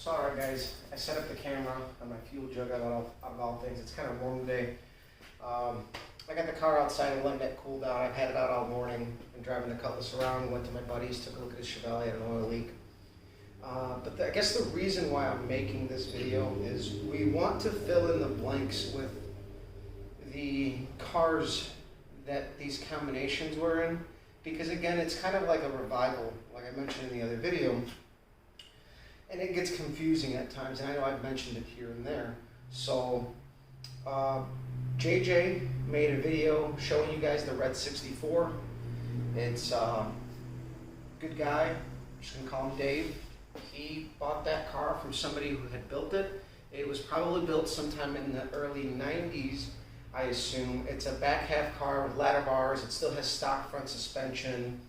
So alright guys, I set up the camera on my fuel jug out of all things. It's kind of warm today. I got the car outside and letting it cool down. I've had it out all morning. Been driving the Cutlass around, went to my buddy's, took a look at his Chevelle, had an oil leak. I guess the reason why I'm making this video is we want to fill in the blanks with the cars that these combinations were in, because again, it's kind of like a revival, like I mentioned in the other video, and it gets confusing at times, and I know I've mentioned it here and there. So JJ made a video showing you guys the Red 64. It's good guy, I'm just gonna call him Dave. He bought that car from somebody who had built it. It was probably built sometime in the early 90s, I assume. It's a back half car with ladder bars. It still has stock front suspension.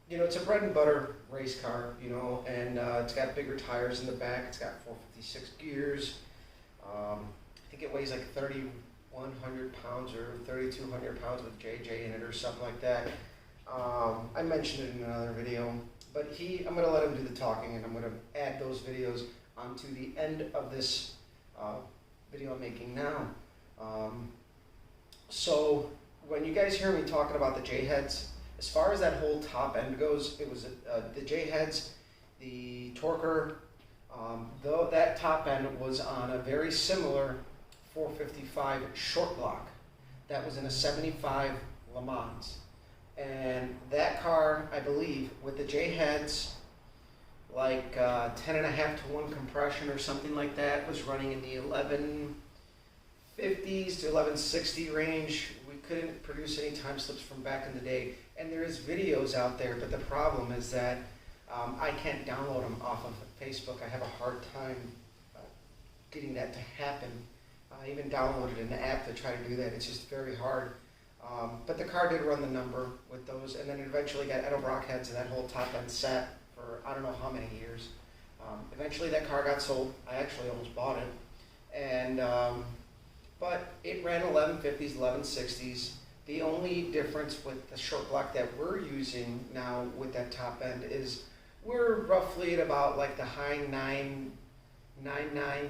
You know, it's a bread and butter race car, you know, and it's got bigger tires in the back. It's got 456 gears. I think it weighs like 3,100 pounds or 3,200 pounds with JJ in it or something like that. I mentioned it in another video, but I'm going to let him do the talking, and I'm going to add those videos onto the end of this video I'm making now. So when you guys hear me talking about the J-heads, as far as that whole top end goes, it was the J-heads, the Torker, though that top end was on a very similar 455 short block. That was in a 75 Le Mans. And that car, I believe, with the J-heads, like 10.5 to 1 compression or something like that, was running in the 1150s to 1160 range. We couldn't produce any time slips from back in the day. And there is videos out there, but the problem is that I can't download them off of Facebook. I have a hard time getting that to happen. I even downloaded an app to try to do that. It's just very hard. But the car did run the number with those, and then it eventually got Edelbrock heads, and that whole top end sat for I don't know how many years. Eventually that car got sold. I actually almost bought it. And but it ran 1150s, 1160s. The only difference with the short block that we're using now with that top end is we're roughly at about like the high 9.9,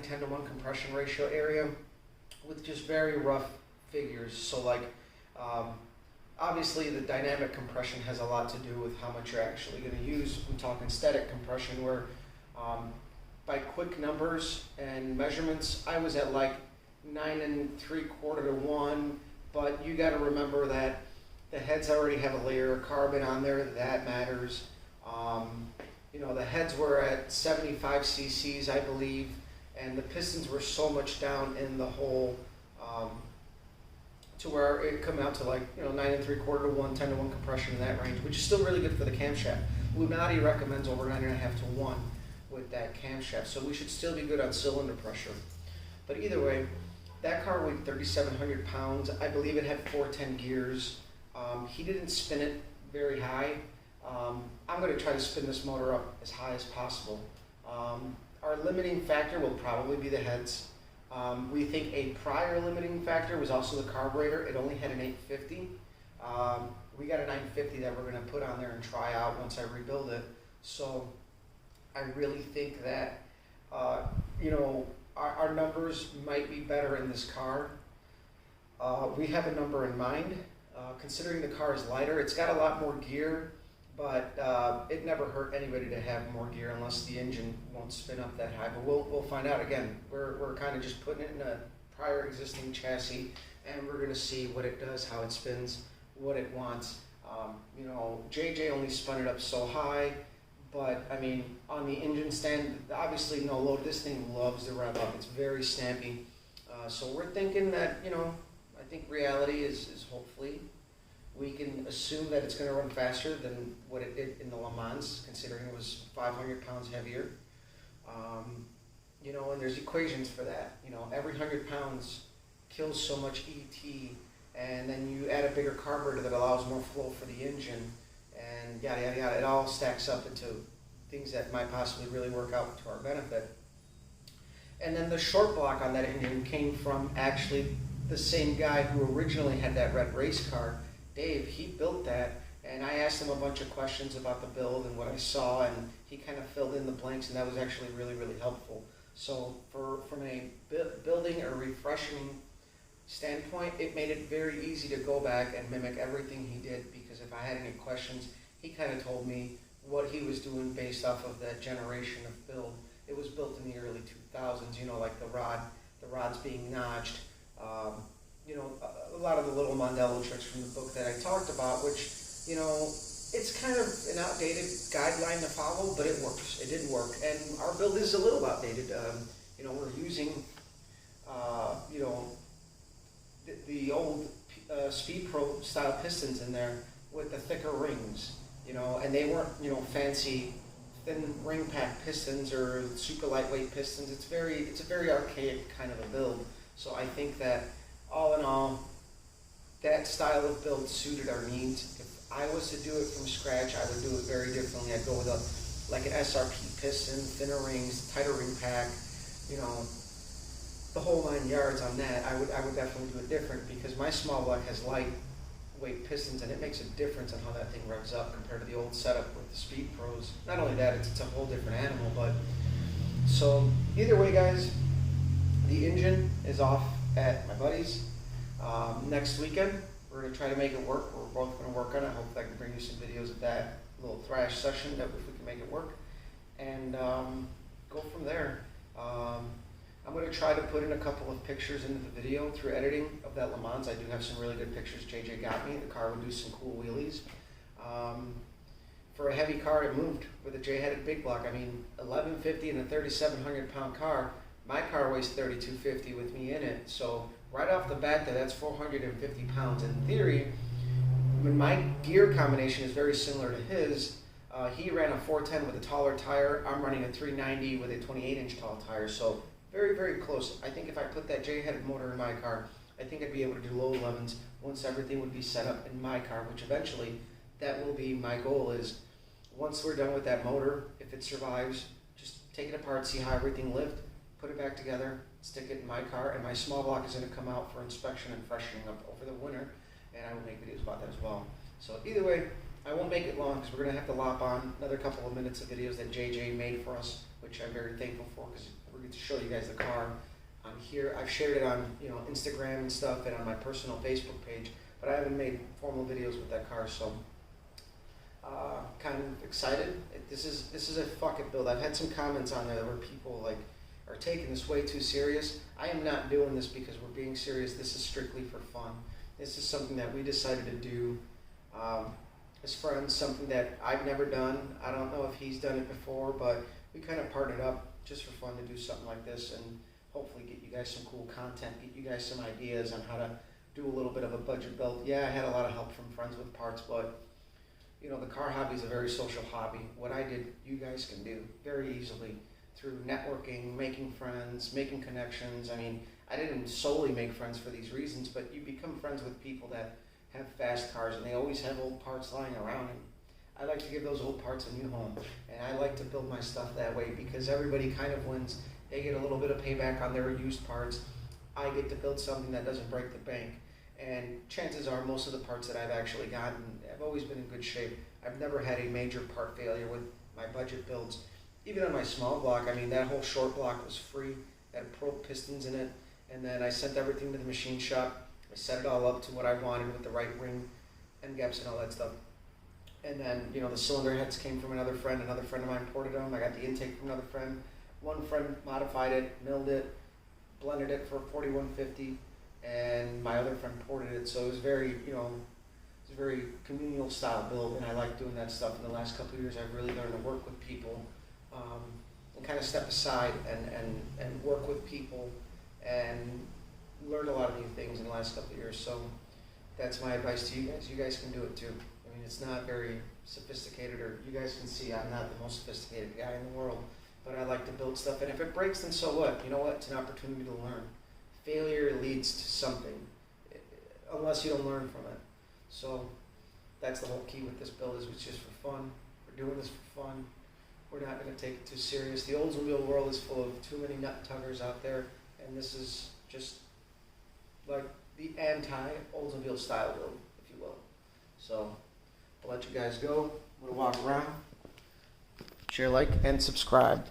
10 to 1 compression ratio area with just very rough figures. So like obviously the dynamic compression has a lot to do with how much you're actually going to use. I'm talking static compression where by quick numbers and measurements, I was at like 9 3/4 to 1. But you got to remember that the heads already have a layer of carbon on there. That matters. You know, the heads were at 75 cc's, I believe, and the pistons were so much down in the hole to where it come out to like 9 3/4 to 1, 10 to 1 compression in that range, which is still really good for the camshaft. Lunati recommends over 9.5 to 1 with that camshaft, so we should still be good on cylinder pressure. But either way, that car weighed 3,700 pounds. I believe it had 410 gears. He didn't spin it very high. I'm going to try to spin this motor up as high as possible. Our limiting factor will probably be the heads. We think a prior limiting factor was also the carburetor. It only had an 850. We got a 950 that we're going to put on there and try out once I rebuild it. So I really think that, our numbers might be better in this car. We have a number in mind. Considering the car is lighter, it's got a lot more gear, but it never hurt anybody to have more gear unless the engine won't spin up that high. But we'll find out. Again, we're kind of just putting it in a prior existing chassis, and we're going to see what it does, how it spins, what it wants. JJ only spun it up so high. But I mean, on the engine stand, obviously no load. This thing loves to rev up. It's very snappy. So we're thinking that, I think reality is hopefully we can assume that it's going to run faster than what it did in the Le Mans, considering it was 500 pounds heavier. And there's equations for that. Every 100 pounds kills so much ET, and then you add a bigger carburetor that allows more flow for the engine. And yada, yada, yada. It all stacks up into things that might possibly really work out to our benefit. And then the short block on that engine came from actually the same guy who originally had that red race car, Dave. He built that, and I asked him a bunch of questions about the build and what I saw, and he kind of filled in the blanks, and that was actually really, really helpful. So from a building or refreshing standpoint, it made it very easy to go back and mimic everything he did, because if I had any questions, he kind of told me what he was doing based off of that generation of build. It was built in the early 2000s, you know, like the rods being notched, you know, a lot of the little Mondello tricks from the book that I talked about, which, you know, it's kind of an outdated guideline to follow, but it works. It did work, and our build is a little outdated. You know, we're using, you know, the old Speed Pro style pistons in there with the thicker rings, you know, and they weren't, you know, fancy thin ring pack pistons or super lightweight pistons. It's a very archaic kind of a build. So I think that all in all, that style of build suited our needs. If I was to do it from scratch, I would do it very differently. I'd go with like an SRP piston, thinner rings, tighter ring pack, you know, the whole 9 yards on that. I would definitely do it different, because my small block has lightweight pistons, and it makes a difference on how that thing revs up compared to the old setup with the Speed Pros. Not only that, it's a whole different animal. But so either way, guys, the engine is off at my buddy's. Next weekend, we're going to try to make it work. We're both going to work on it. Hopefully I can bring you some videos of that little thrash session, that if we can make it work, and go from there. I'm going to try to put in a couple of pictures into the video through editing of that Le Mans. I do have some really good pictures JJ got me. The car would do some cool wheelies. For a heavy car, it moved with a J-headed big block. I mean, 1150 and a 3,700 pound car. My car weighs 3,250 with me in it. So right off the bat there, that's 450 pounds. In theory, when my gear combination is very similar to his. He ran a 410 with a taller tire. I'm running a 390 with a 28-inch tall tire. So very, very close. I think if I put that J-headed motor in my car, I think I'd be able to do low 11s once everything would be set up in my car, which eventually that will be my goal. Is once we're done with that motor, if it survives, just take it apart, see how everything lived, put it back together, stick it in my car, and my small block is going to come out for inspection and freshening up over the winter, and I will make videos about that as well. So either way, I won't make it long, because we're going to have to lop on another couple of minutes of videos that JJ made for us, which I'm very thankful for, because we're going to show you guys the car on here. I've shared it on, you know, Instagram and stuff, and on my personal Facebook page, but I haven't made formal videos with that car, so kind of excited. This is a fuck it build. I've had some comments on there where people like are taking this way too serious. I am not doing this because we're being serious. This is strictly for fun. This is something that we decided to do as friends, something that I've never done. I don't know if he's done it before, but we kind of partnered up just for fun to do something like this, and hopefully get you guys some cool content, get you guys some ideas on how to do a little bit of a budget build. Yeah, I had a lot of help from friends with parts, but you know, the car hobby is a very social hobby. What I did, you guys can do very easily through networking, making friends, making connections. I mean, I didn't solely make friends for these reasons, but you become friends with people that have fast cars, and they always have old parts lying around. And I like to give those old parts a new home, and I like to build my stuff that way, because everybody kind of wins. They get a little bit of payback on their used parts. I get to build something that doesn't break the bank. And chances are most of the parts that I've actually gotten have always been in good shape. I've never had a major part failure with my budget builds. Even on my small block, I mean, that whole short block was free. It had Pro pistons in it. And then I sent everything to the machine shop. I set it all up to what I wanted with the right ring end gaps and all that stuff. And then, you know, the cylinder heads came from another friend. Another friend of mine ported them. I got the intake from another friend. One friend modified it, milled it, blended it for 4150. And my other friend ported it, so it was very, you know, it was a very communal style build, and I like doing that stuff. In the last couple of years, I've really learned to work with people, and kind of step aside and work with people, and learned a lot of new things in the last couple of years. So that's my advice to you guys. You guys can do it too. I mean, it's not very sophisticated, or you guys can see I'm not the most sophisticated guy in the world, but I like to build stuff, and if it breaks, then so what? You know what? It's an opportunity to learn. Failure leads to something, unless you don't learn from it. So that's the whole key with this build, is it's just for fun. We're doing this for fun. We're not going to take it too serious. The Oldsmobile world is full of too many nut tuggers out there, and this is just like the anti-Oldsmobile style build, if you will. So I'll let you guys go. I'm going to walk around. Share, like, and subscribe.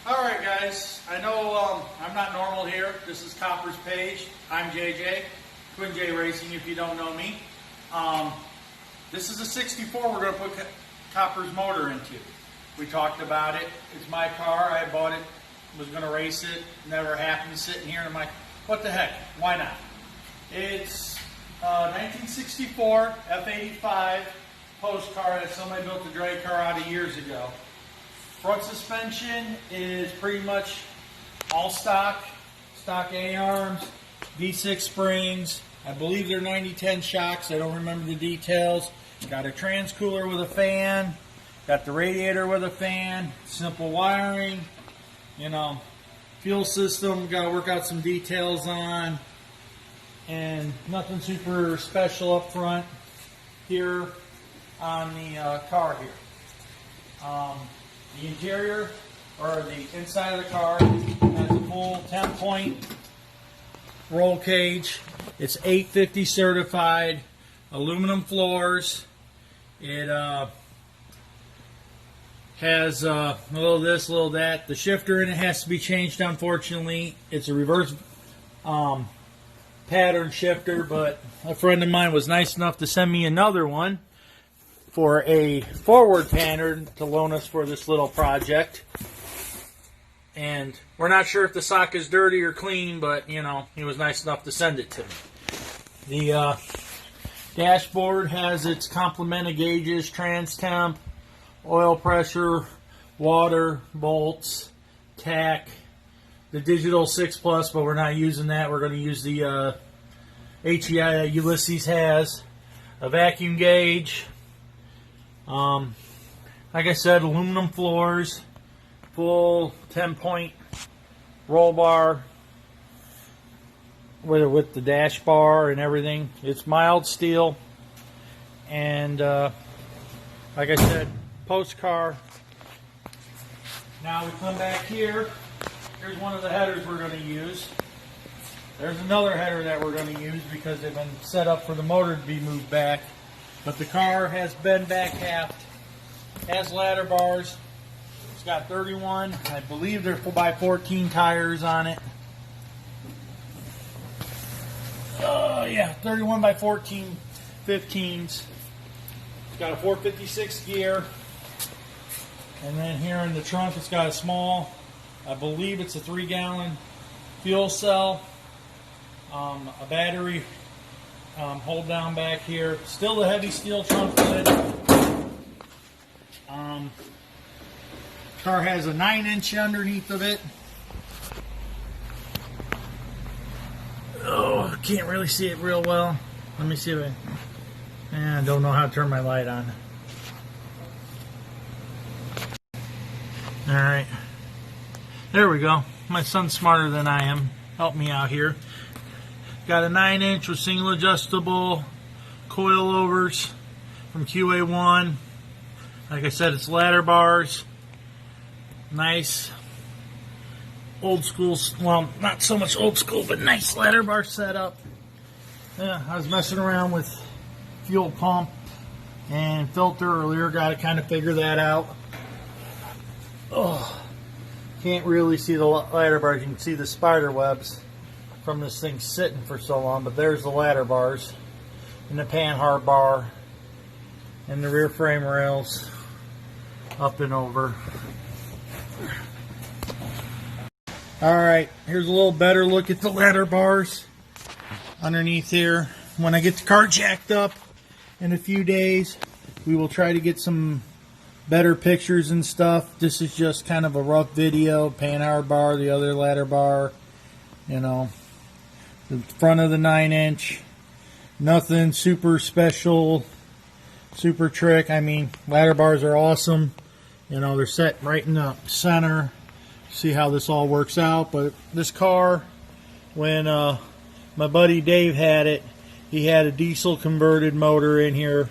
Alright guys, I know I'm not normal here. This is Copper's page. I'm JJ, Twin J Racing if you don't know me. This is a 64 we're going to put Copper's motor into. We talked about it. It's my car. I bought it, was going to race it. Never happened, sitting here and I'm like, what the heck, why not? It's 1964 F85 post car that somebody built a drag car out of years ago. Front suspension is pretty much all stock A-arms, V6 springs. I believe they're 90-10 shocks. I don't remember the details. Got a transcooler with a fan. Got the radiator with a fan. Simple wiring. You know, fuel system. Got to work out some details on. And nothing super special up front here on the car here. The interior, or the inside of the car, has a full 10-point roll cage. It's 850 certified, aluminum floors. It has a little this, a little that. The shifter in it has to be changed, unfortunately. It's a reverse pattern shifter, but a friend of mine was nice enough to send me another one for a forward pattern to loan us for this little project. And we're not sure if the sock is dirty or clean, but you know, he was nice enough to send it to me. The dashboard has its complement of gauges: trans temp, oil pressure, water, bolts, tack, the digital 6 Plus, but we're not using that. We're going to use the HEI that Ulysses has, a vacuum gauge. Like I said, aluminum floors, full 10-point roll bar with the dash bar and everything. It's mild steel, and like I said, post car. Now we come back here. Here's one of the headers we're going to use. There's another header that we're going to use because they've been set up for the motor to be moved back. But the car has been back halved, has ladder bars. It's got 31, I believe they're 4x14 tires on it. Oh yeah, 31 by 14 15s. It's got a 456 gear. And then here in the trunk it's got a small, I believe it's a 3-gallon fuel cell, a battery hold down back here. Still the heavy steel trunk lid. Car has a 9-inch underneath of it. Oh, can't really see it real well. Let me see if I don't know how to turn my light on. Alright. There we go. My son's smarter than I am. Help me out here. Got a 9-inch with single adjustable coilovers from QA1. Like I said, it's ladder bars. Nice old school, well, not so much old school, but nice ladder bar setup. Yeah, I was messing around with fuel pump and filter earlier. Got to kind of figure that out. Oh, can't really see the ladder bars. You can see the spider webs from this thing sitting for so long, but there's the ladder bars and the panhard bar and the rear frame rails up and over. Alright, here's a little better look at the ladder bars underneath here. When I get the car jacked up in a few days, we will try to get some better pictures and stuff. This is just kind of a rough video. Panhard bar, the other ladder bar, you know, the front of the 9-inch. Nothing super special, super trick. I mean, ladder bars are awesome. You know, they're set right in the center. See how this all works out. But this car, when my buddy Dave had it, he had a diesel converted motor in here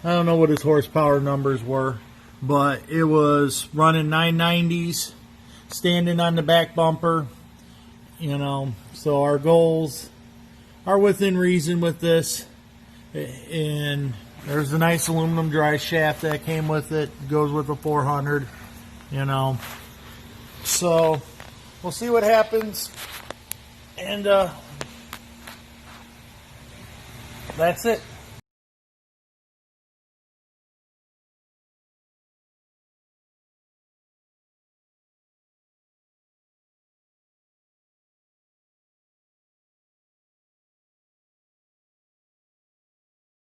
I don't know what his horsepower numbers were, but it was running 990s, standing on the back bumper, you know. So our goals are within reason with this. And there's a nice aluminum dry shaft that came with it. Goes with the 400, you know. So we'll see what happens. And that's it.